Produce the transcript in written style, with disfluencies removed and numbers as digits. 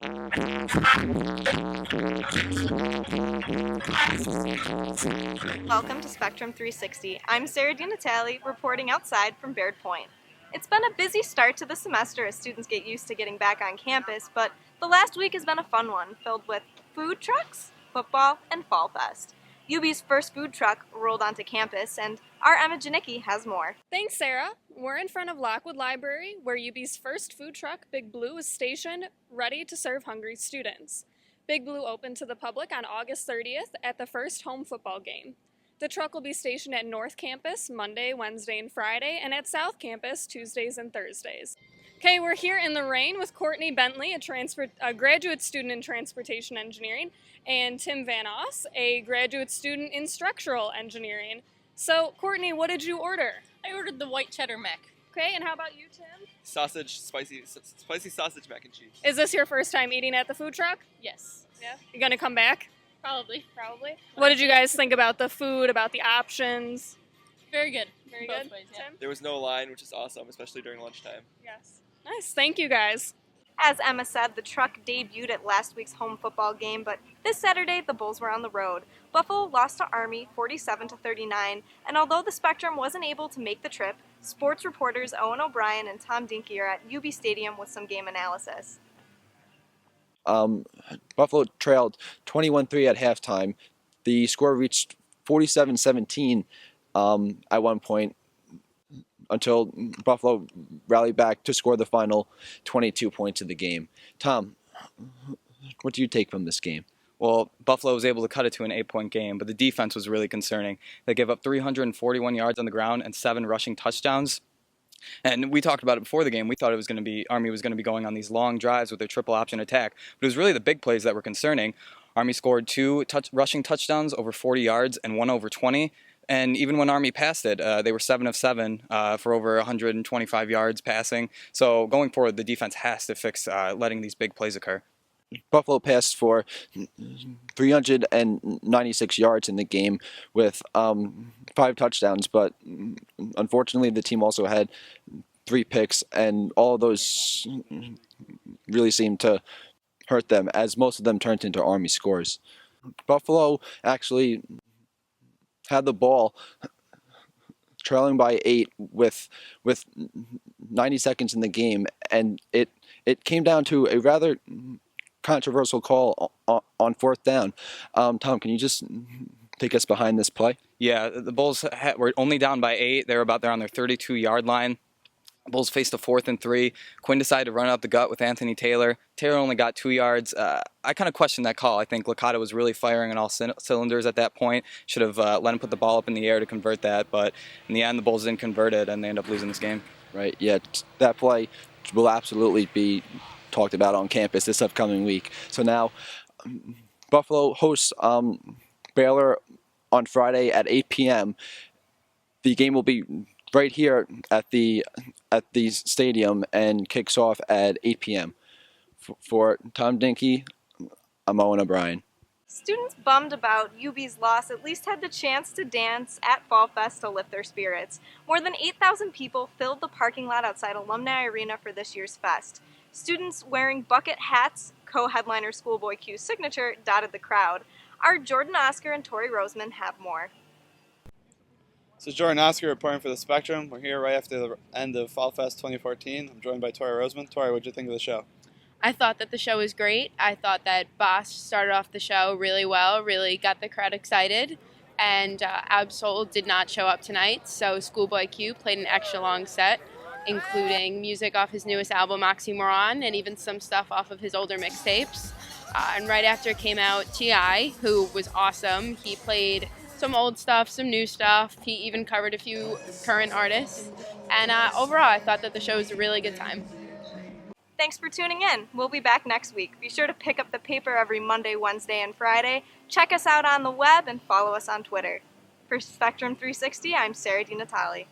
Welcome to Spectrum 360. I'm Sarah DiNatale, reporting outside from Baird Point. It's been a busy start to the semester as students get used to getting back on campus, but the last week has been a fun one, filled with food trucks, football, and Fall Fest. UB's first food truck rolled onto campus, and our Emma Janicki has more. Thanks, Sarah. We're in front of Lockwood Library, where UB's first food truck, Big Blue, is stationed, ready to serve hungry students. Big Blue opened to the public on August 30th at the first home football game. The truck will be stationed at North Campus Monday, Wednesday, and Friday, and at South Campus Tuesdays and Thursdays. Okay, we're here in the rain with Courtney Bentley, a graduate student in transportation engineering, and Tim Van Oss, a graduate student in structural engineering. So, Courtney, what did you order? I ordered the white cheddar mac. Okay, and how about you, Tim? Spicy sausage mac and cheese. Is this your first time eating at the food truck? Yes. Yeah. You gonna come back? Probably. What did you guys think about the food, about the options? Very good. Very Both good. ways, yeah. Tim? There was no line, which is awesome, especially during lunchtime. Yes. Nice. Thank you, guys. As Emma said, the truck debuted at last week's home football game, but this Saturday the Bulls were on the road. Buffalo lost to Army 47-39, and although the Spectrum wasn't able to make the trip, sports reporters Owen O'Brien and Tom Dinky are at UB Stadium with some game analysis. Buffalo trailed 21-3 at halftime. The score reached 47-17 at one point until Buffalo rallied back to score the final 22 points of the game. Tom, what do you take from this game? Well, Buffalo was able to cut it to an 8-point game, but the defense was really concerning. They gave up 341 yards on the ground and 7 rushing touchdowns. And we talked about it before the game. We thought Army was going to be going on these long drives with their triple option attack. But it was really the big plays that were concerning. Army scored 2 rushing touchdowns over 40 yards and 1 over 20. And even when Army passed it, they were 7 of 7 for over 125 yards passing. So going forward, the defense has to fix letting these big plays occur. Buffalo passed for 396 yards in the game with 5 touchdowns, but unfortunately the team also had 3 picks, and all of those really seemed to hurt them, as most of them turned into Army scores. Buffalo actually had the ball trailing by 8 with 90 seconds in the game, and it came down to a rather controversial call on 4th down. Tom, can you just take us behind this play? Yeah, the Bulls were only down by 8. They were about there on their 32-yard line. Bulls faced a 4th and 3. Quinn decided to run up the gut with Anthony Taylor. Taylor only got 2 yards. I kind of questioned that call. I think Licata was really firing on all cylinders at that point. Should have let him put the ball up in the air to convert that, but in the end, the Bulls didn't convert it, and they ended up losing this game. Right, yeah, that play will absolutely be talked about on campus this upcoming week. So now, Buffalo hosts Baylor on Friday at 8 p.m. The game will be right here at the stadium and kicks off at 8 p.m. For Tom Dinky, I'm Owen O'Brien. Students bummed about UB's loss at least had the chance to dance at Fall Fest to lift their spirits. More than 8,000 people filled the parking lot outside Alumni Arena for this year's fest. Students wearing bucket hats, co-headliner Schoolboy Q's signature, dotted the crowd. Our Jordan Oscar and Tori Roseman have more. This is Jordan Oscar reporting for the Spectrum. We're here right after the end of Fall Fest 2014. I'm joined by Tori Roseman. Tori, what did you think of the show? I thought that the show was great. I thought that Bosch started off the show really well, really got the crowd excited. And Absol did not show up tonight, so Schoolboy Q played an extra long set, including music off his newest album, Oxymoron, and even some stuff off of his older mixtapes. And right after came out T.I., who was awesome. He played some old stuff, some new stuff. He even covered a few current artists. And overall, I thought that the show was a really good time. Thanks for tuning in. We'll be back next week. Be sure to pick up the paper every Monday, Wednesday, and Friday. Check us out on the web and follow us on Twitter. For Spectrum 360, I'm Sarah DiNatale.